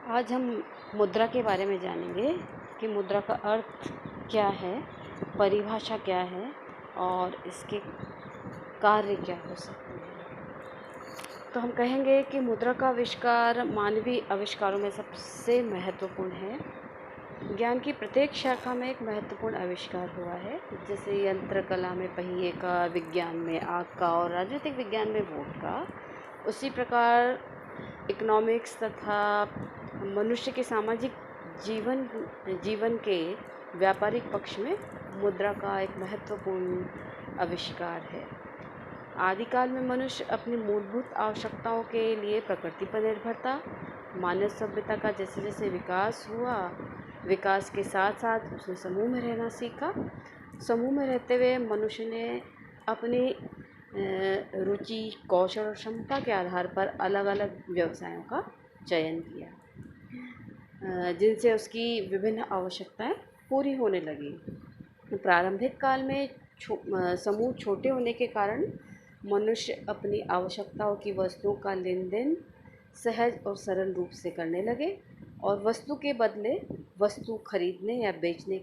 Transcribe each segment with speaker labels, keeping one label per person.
Speaker 1: आज हम मुद्रा के बारे में जानेंगे कि मुद्रा का अर्थ क्या है, परिभाषा क्या है और इसके कार्य क्या हो सकते हैं। तो हम कहेंगे कि मुद्रा का आविष्कार मानवीय आविष्कारों में सबसे महत्वपूर्ण है। ज्ञान की प्रत्येक शाखा में एक महत्वपूर्ण आविष्कार हुआ है, जैसे यंत्र कला में पहिए का, विज्ञान में आग का और राजनीतिक विज्ञान में वोट का। उसी प्रकार इकोनॉमिक्स तथा मनुष्य के सामाजिक जीवन जीवन के व्यापारिक पक्ष में मुद्रा का एक महत्वपूर्ण आविष्कार है। आदिकाल में मनुष्य अपनी मूलभूत आवश्यकताओं के लिए प्रकृति पर निर्भर था। मानव सभ्यता का जैसे जैसे विकास हुआ, विकास के साथ साथ उसने समूह में रहना सीखा। समूह में रहते हुए मनुष्य ने अपनी रुचि, कौशल और क्षमता के आधार पर अलग अलग व्यवसायों का चयन किया, जिनसे उसकी विभिन्न आवश्यकताएं पूरी होने लगी। प्रारंभिक काल में समूह छोटे होने के कारण मनुष्य अपनी आवश्यकताओं की वस्तुओं का लेन देन सहज और सरल रूप से करने लगे और वस्तु के बदले वस्तु खरीदने या बेचने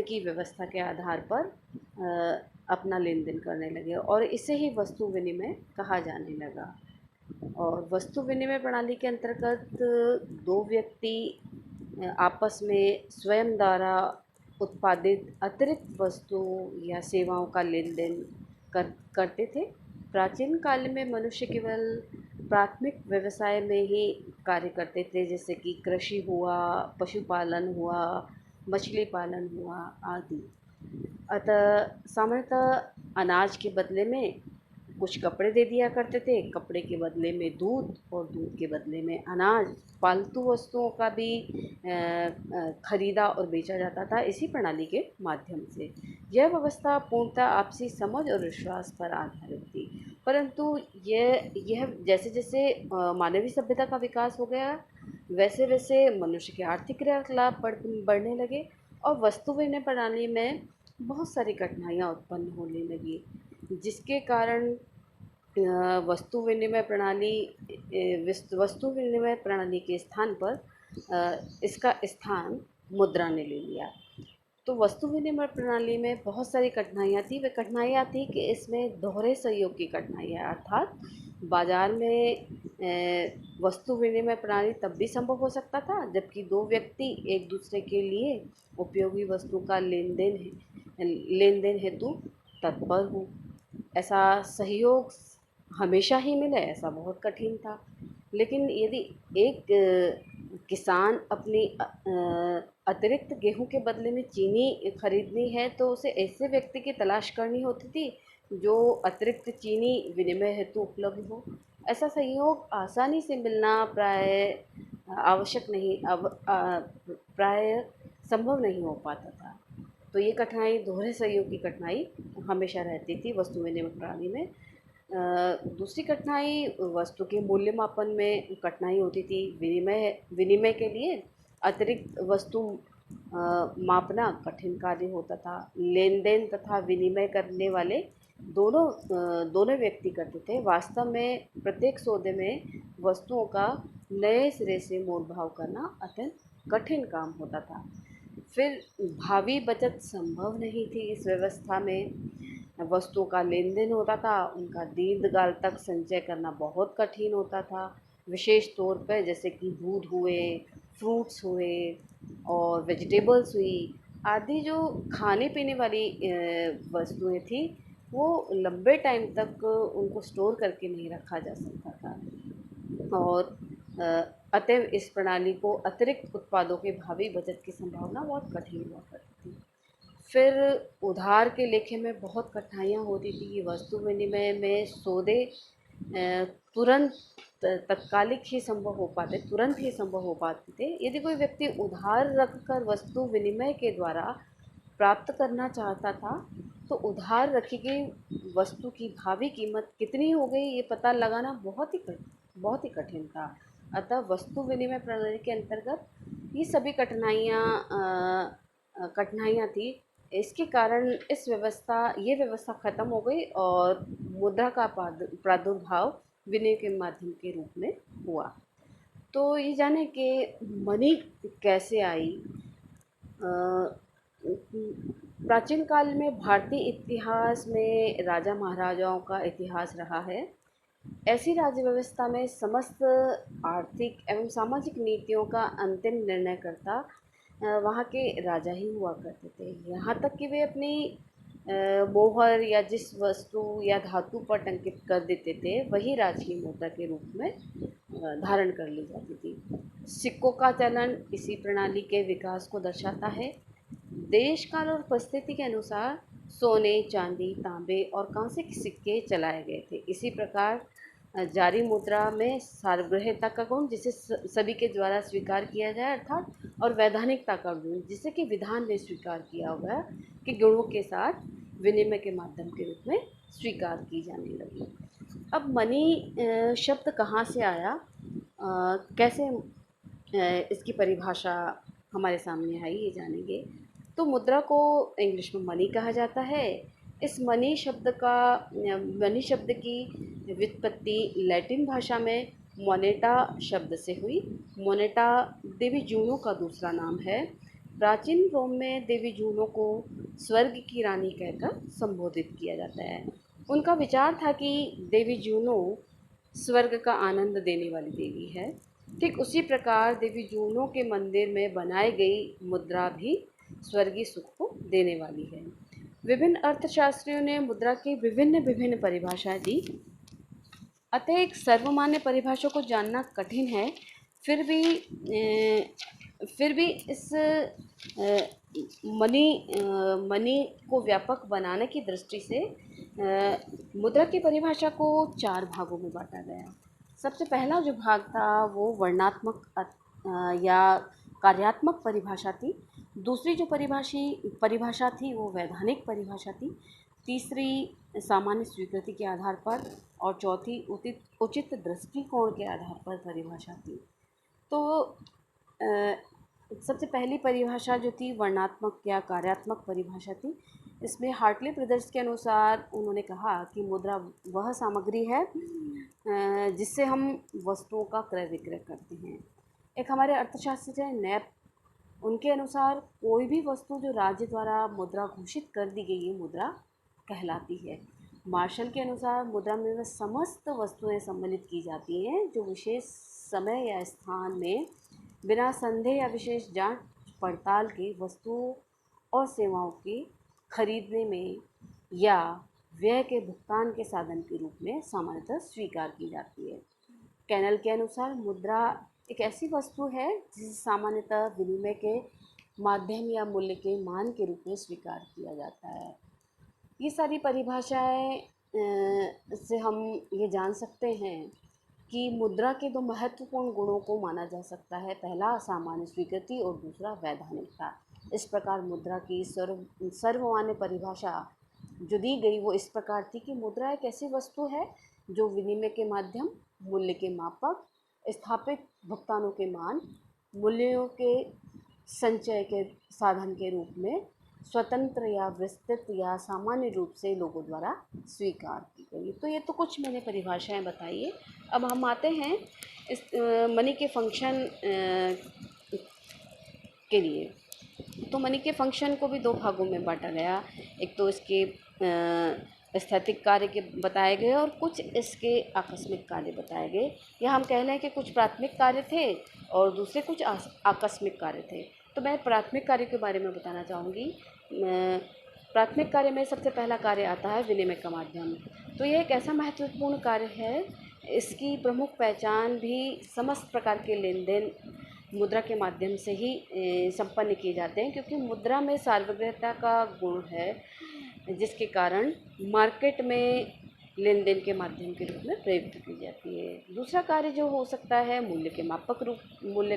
Speaker 1: की व्यवस्था के आधार पर अपना लेन देन करने लगे और इसे ही वस्तु विनिमय कहा जाने लगा। और वस्तु विनिमय प्रणाली के अंतर्गत दो व्यक्ति आपस में स्वयं द्वारा उत्पादित अतिरिक्त वस्तु या सेवाओं का लेन देन करते थे। प्राचीन काल में मनुष्य केवल प्राथमिक व्यवसाय में ही कार्य करते थे, जैसे कि कृषि हुआ, पशुपालन हुआ, मछली पालन हुआ आदि। अतः सामान्यतः अनाज के बदले में कुछ कपड़े दे दिया करते थे, कपड़े के बदले में दूध और दूध के बदले में अनाज। पालतू वस्तुओं का भी खरीदा और बेचा जाता था इसी प्रणाली के माध्यम से। यह व्यवस्था पूर्णतः आपसी समझ और विश्वास पर आधारित थी। परंतु यह जैसे जैसे मानवीय सभ्यता का विकास हो गया, वैसे वैसे मनुष्य के आर्थिक क्रियाकलाप बढ़ने लगे और वस्तु विनिमय प्रणाली में बहुत सारी कठिनाइयाँ उत्पन्न होने लगी, जिसके कारण वस्तु विनिमय प्रणाली के स्थान पर इसका स्थान मुद्रा ने ले लिया। तो वस्तु विनिमय प्रणाली में बहुत सारी कठिनाइयाँ थी। वे कठिनाइयाँ थी कि इसमें दोहरे सहयोग की कठिनाइयाँ, अर्थात बाज़ार में वस्तु विनिमय प्रणाली तब भी संभव हो सकता था जबकि दो व्यक्ति एक दूसरे के लिए उपयोगी वस्तु का लेन देन हेतु तत्पर हों। ऐसा सहयोग हमेशा ही मिले, ऐसा बहुत कठिन था। लेकिन यदि एक किसान अपनी अतिरिक्त गेहूं के बदले में चीनी खरीदनी है तो उसे ऐसे व्यक्ति की तलाश करनी होती थी जो अतिरिक्त चीनी विनिमय हेतु उपलब्ध हो। ऐसा सहयोग आसानी से मिलना प्राय संभव नहीं हो पाता था। तो ये कठिनाई, दोहरे सहयोग की कठिनाई हमेशा रहती थी वस्तु विनिमय प्रणाली में। दूसरी कठिनाई वस्तु के मूल्य मापन में कठिनाई होती थी। विनिमय के लिए अतिरिक्त वस्तु मापना कठिन कार्य होता था। लेन देन तथा विनिमय करने वाले दोनों व्यक्ति करते थे। वास्तव में प्रत्येक सौदे में वस्तुओं का नए सिरे से मोल भाव करना अत्यंत कठिन काम होता था। फिर भावी बचत संभव नहीं थी इस व्यवस्था में। वस्तुओं का लेन देन होता था, उनका दीर्घकाल तक संचय करना बहुत कठिन होता था। विशेष तौर पर जैसे कि दूध हुए, फ्रूट्स हुए और वेजिटेबल्स हुई आदि, जो खाने पीने वाली वस्तुएं थी, वो लंबे टाइम तक उनको स्टोर करके नहीं रखा जा सकता था और अतएव इस प्रणाली को अतिरिक्त उत्पादों के भावी बचत की संभावना बहुत कठिन हुआ करती थी। फिर उधार के लेखे में बहुत कठिनाइयाँ होती थी कि वस्तु विनिमय में सौदे तुरंत तत्कालिक ही संभव हो पाते तुरंत ही संभव हो पाते थे। यदि कोई व्यक्ति उधार रखकर वस्तु विनिमय के द्वारा प्राप्त करना चाहता था तो उधार रखी गई वस्तु की भावी कीमत कितनी हो गई ये पता लगाना बहुत ही कठिन था। अतः वस्तु विनिमय प्रणाली के अंतर्गत ये सभी कठिनाइयाँ थी। इसके कारण ये व्यवस्था ख़त्म हो गई और मुद्रा का प्रादुर्भाव विनिमय के माध्यम के रूप में हुआ। तो ये जाने कि मनी कैसे आई। अ, प्राचीन काल में भारतीय इतिहास में राजा महाराजाओं का इतिहास रहा है। ऐसी राज्य व्यवस्था में समस्त आर्थिक एवं सामाजिक नीतियों का अंतिम निर्णयकर्ता वहाँ के राजा ही हुआ करते थे। यहाँ तक कि वे अपनी मोहर या जिस वस्तु या धातु पर टंकित कर देते थे वही राजकीय मुद्रा के रूप में धारण कर ली जाती थी। सिक्कों का चलन इसी प्रणाली के विकास को दर्शाता है। देश काल और परिस्थिति के अनुसार सोने, चांदी, तांबे और कांसे के सिक्के चलाए गए थे। इसी प्रकार जारी मुद्रा में सार्वग्रहता का गुण जिसे सभी के द्वारा स्वीकार किया जाए अर्थात, और वैधानिकता का गुण जिसे कि विधान ने स्वीकार किया हुआ है कि गुणों के साथ विनिमय के माध्यम के रूप में स्वीकार की जाने लगी। अब मनी शब्द कहाँ से आया, कैसे इसकी परिभाषा हमारे सामने आई, ये जानेंगे। तो मुद्रा को इंग्लिश में मनी कहा जाता है। इस मनी शब्द की व्युत्पत्ति लैटिन भाषा में मोनेटा शब्द से हुई। मोनेटा देवी जूनो का दूसरा नाम है। प्राचीन रोम में देवी जूनो को स्वर्ग की रानी कहकर संबोधित किया जाता है। उनका विचार था कि देवी जूनो स्वर्ग का आनंद देने वाली देवी है। ठीक उसी प्रकार देवी जूनो के मंदिर में बनाई गई मुद्रा भी स्वर्गीय सुख को देने वाली है। विभिन्न अर्थशास्त्रियों ने मुद्रा की विभिन्न विभिन्न परिभाषाएं दी। अतः एक सर्वमान्य परिभाषा को जानना कठिन है। फिर भी इस मनी को व्यापक बनाने की दृष्टि से मुद्रा की परिभाषा को 4 भागों में बांटा गया। सबसे पहला जो भाग था वो वर्णात्मक या कार्यात्मक परिभाषा थी। दूसरी जो परिभाषा थी वो वैधानिक परिभाषा थी। तीसरी सामान्य स्वीकृति के आधार पर, और चौथी उचित दृष्टिकोण के आधार पर परिभाषा थी। तो सबसे पहली परिभाषा जो थी वर्णात्मक या कार्यात्मक परिभाषा थी। इसमें हार्टले ब्रदर्स के अनुसार उन्होंने कहा कि मुद्रा वह सामग्री है जिससे हम वस्तुओं का क्रय विक्रय करते हैं। एक हमारे अर्थशास्त्री हैं नैप, उनके अनुसार कोई भी वस्तु जो राज्य द्वारा मुद्रा घोषित कर दी गई है मुद्रा कहलाती है। मार्शल के अनुसार मुद्रा में वह समस्त वस्तुएं सम्मिलित की जाती हैं जो विशेष समय या स्थान में बिना संदेह या विशेष जांच पड़ताल के वस्तुओं और सेवाओं की खरीदने में या व्यय के भुगतान के साधन के रूप में सामान्यतः स्वीकार की जाती है। कैनल के अनुसार मुद्रा एक ऐसी वस्तु है जिसे सामान्यतः विनिमय के माध्यम या मूल्य के मान के रूप में स्वीकार किया जाता है। ये सारी परिभाषाएं से हम ये जान सकते हैं कि मुद्रा के 2 महत्वपूर्ण गुणों को माना जा सकता है। पहला सामान्य स्वीकृति और दूसरा वैधानिकता। इस प्रकार मुद्रा की सर्वमान्य परिभाषा जो दी गई वो इस प्रकार थी कि मुद्रा एक ऐसी वस्तु है जो विनिमय के माध्यम, मूल्य के मापक, स्थापित भुगतानों के मान, मूल्यों के संचय के साधन के रूप में स्वतंत्र या विस्तृत या सामान्य रूप से लोगों द्वारा स्वीकार की गई। तो ये तो कुछ मैंने परिभाषाएं बताई है। अब हम आते हैं इस मनी के फंक्शन के लिए। तो मनी के फंक्शन को भी 2 भागों में बांटा गया। एक तो इसके स्थैतिक कार्य के बताए गए और कुछ इसके आकस्मिक कार्य बताए गए, या हम कह लें कि कुछ प्राथमिक कार्य थे और दूसरे कुछ आकस्मिक कार्य थे। तो मैं प्राथमिक कार्य के बारे में बताना चाहूँगी। प्राथमिक कार्य में सबसे पहला कार्य आता है विनिमय का माध्यम। तो यह एक ऐसा महत्वपूर्ण कार्य है, इसकी प्रमुख पहचान भी समस्त प्रकार के लेन देन मुद्रा के माध्यम से ही संपन्न किए जाते हैं, क्योंकि मुद्रा में सार्वग्रहता का गुण है जिसके कारण मार्केट में लेन देन के माध्यम के रूप में प्रयुक्त की जाती है। दूसरा कार्य जो हो सकता है मूल्य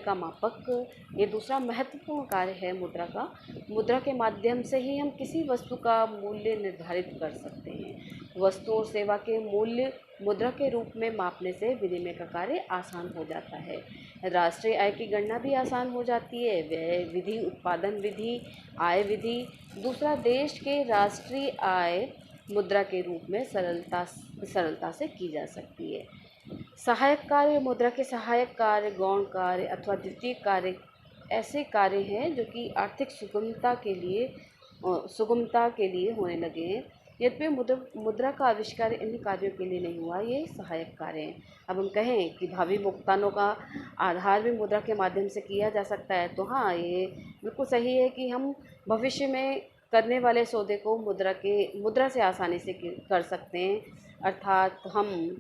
Speaker 1: का मापक। ये दूसरा महत्वपूर्ण कार्य है मुद्रा का। मुद्रा के माध्यम से ही हम किसी वस्तु का मूल्य निर्धारित कर सकते हैं। वस्तु और सेवा के मूल्य मुद्रा के रूप में मापने से विनिमय का कार्य आसान हो जाता है। राष्ट्रीय आय की गणना भी आसान हो जाती है। व्यय विधि, उत्पादन विधि, आय विधि। दूसरा, देश के राष्ट्रीय आय मुद्रा के रूप में सरलता से की जा सकती है। सहायक कार्य, मुद्रा के सहायक कार्य, गौण कार्य अथवा द्वितीय कार्य ऐसे कार्य हैं जो कि आर्थिक सुगमता के लिए होने लगे हैं। यद्यपि मुद्रा का आविष्कार इन कार्यों के लिए नहीं हुआ, ये सहायक कार्य हैं। अब हम कहें कि भावी भुगतानों का आधार भी मुद्रा के माध्यम से किया जा सकता है, तो हाँ, ये बिल्कुल सही है कि हम भविष्य में करने वाले सौदे को मुद्रा से आसानी से कर सकते हैं। अर्थात हम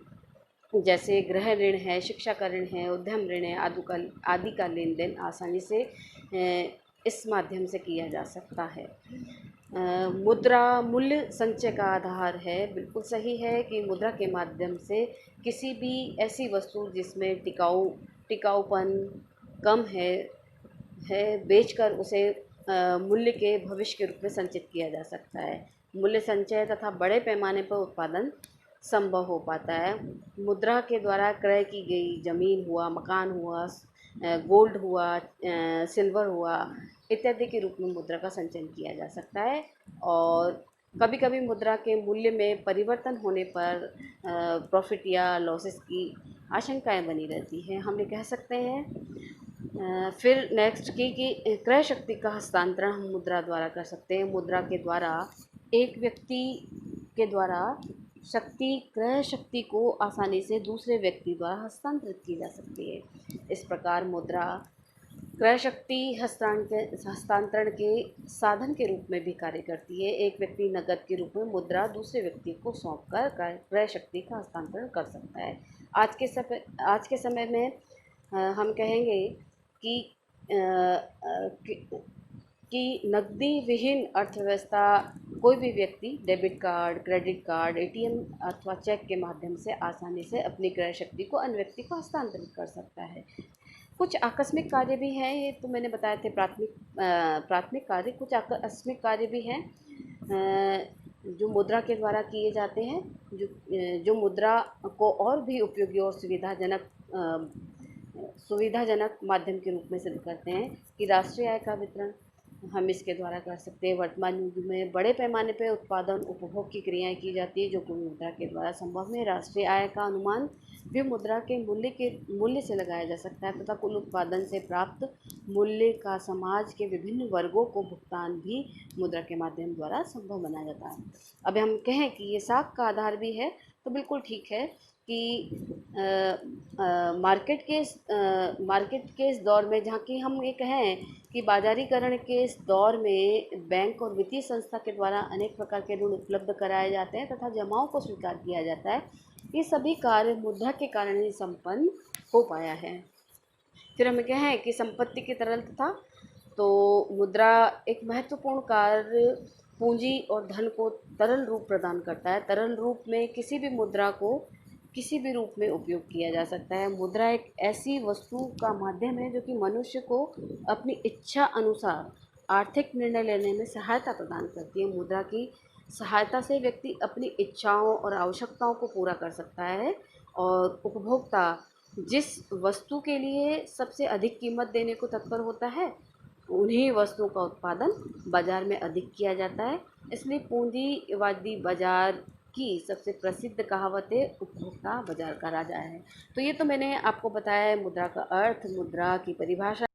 Speaker 1: जैसे गृह ऋण है, शिक्षा का ऋण है, उद्यम ऋण है, आदि का लेन देन आसानी से इस माध्यम से किया जा सकता है। मुद्रा मूल्य संचय का आधार है। बिल्कुल सही है कि मुद्रा के माध्यम से किसी भी ऐसी वस्तु जिसमें टिकाऊपन कम है बेचकर उसे मूल्य के भविष्य के रूप में संचित किया जा सकता है। मूल्य संचय तथा बड़े पैमाने पर उत्पादन संभव हो पाता है। मुद्रा के द्वारा क्रय की गई ज़मीन हुआ, मकान हुआ, गोल्ड हुआ, सिल्वर हुआ इत्यादि के रूप में मुद्रा का संचयन किया जा सकता है। और कभी-कभी मुद्रा के मूल्य में परिवर्तन होने पर प्रॉफ़िट या लॉसेस की आशंकाएँ बनी रहती हैं। हम ये कह सकते हैं फिर नेक्स्ट कि क्रय शक्ति का हस्तांतरण हम मुद्रा द्वारा कर सकते हैं। मुद्रा के द्वारा एक व्यक्ति के द्वारा क्रय शक्ति को आसानी से दूसरे व्यक्ति द्वारा हस्तांतरित की जा सकती है। इस प्रकार मुद्रा क्रय शक्ति हस्तांतरण के साधन के रूप में भी कार्य करती है। एक व्यक्ति नकद के रूप में मुद्रा दूसरे व्यक्ति को सौंपकर क्रय शक्ति का हस्तांतरण कर सकता है। आज के समय में हम कहेंगे कि अ, अ, कि कि नकदी विहीन अर्थव्यवस्था कोई भी व्यक्ति debit card, credit card, ATM अथवा चेक के माध्यम से आसानी से अपनी क्रय शक्ति को अन्य व्यक्ति को हस्तांतरित कर सकता है। कुछ आकस्मिक कार्य भी हैं, ये तो मैंने बताए थे प्राथमिक कार्य। कुछ आकस्मिक कार्य भी हैं जो मुद्रा के द्वारा किए जाते हैं, जो मुद्रा को और भी उपयोगी और सुविधाजनक माध्यम के रूप में सिद्ध करते हैं। कि राष्ट्रीय आय का वितरण हम इसके द्वारा कर सकते हैं। वर्तमान युग में बड़े पैमाने पर उत्पादन उपभोग की क्रियाएं की जाती है जो कि मुद्रा के द्वारा संभव है। राष्ट्रीय आय का अनुमान भी मुद्रा के मूल्य से लगाया जा सकता है तथा कुल उत्पादन से प्राप्त मूल्य का समाज के विभिन्न वर्गों को भुगतान भी मुद्रा के माध्यम द्वारा संभव बनाया जाता है। अब हम कहें कि ये साख का आधार भी है, तो बिल्कुल ठीक है कि मार्केट के इस दौर में, जहाँ कि हम ये कहें कि बाजारीकरण के इस दौर में बैंक और वित्तीय संस्था के द्वारा अनेक प्रकार के ऋण उपलब्ध कराए जाते हैं तथा जमाओं को स्वीकार किया जाता है। ये सभी कार्य मुद्रा के कारण ही संपन्न हो पाया है। फिर हम कहें कि संपत्ति की तरलता, तो मुद्रा एक महत्वपूर्ण कार्य पूंजी और धन को तरल रूप प्रदान करता है। तरल रूप में किसी भी मुद्रा को किसी भी रूप में उपयोग किया जा सकता है। मुद्रा एक ऐसी वस्तु का माध्यम है जो कि मनुष्य को अपनी इच्छा अनुसार आर्थिक निर्णय लेने में सहायता प्रदान करती है। मुद्रा की सहायता से व्यक्ति अपनी इच्छाओं और आवश्यकताओं को पूरा कर सकता है और उपभोक्ता जिस वस्तु के लिए सबसे अधिक कीमत देने को तत्पर होता है, उन्हीं वस्तुओं का उत्पादन बाज़ार में अधिक किया जाता है। इसलिए पूंजीवादी बाज़ार की सबसे प्रसिद्ध कहावत है, उपभोक्ता बाज़ार का राजा है। तो ये तो मैंने आपको बताया है मुद्रा का अर्थ, मुद्रा की परिभाषा।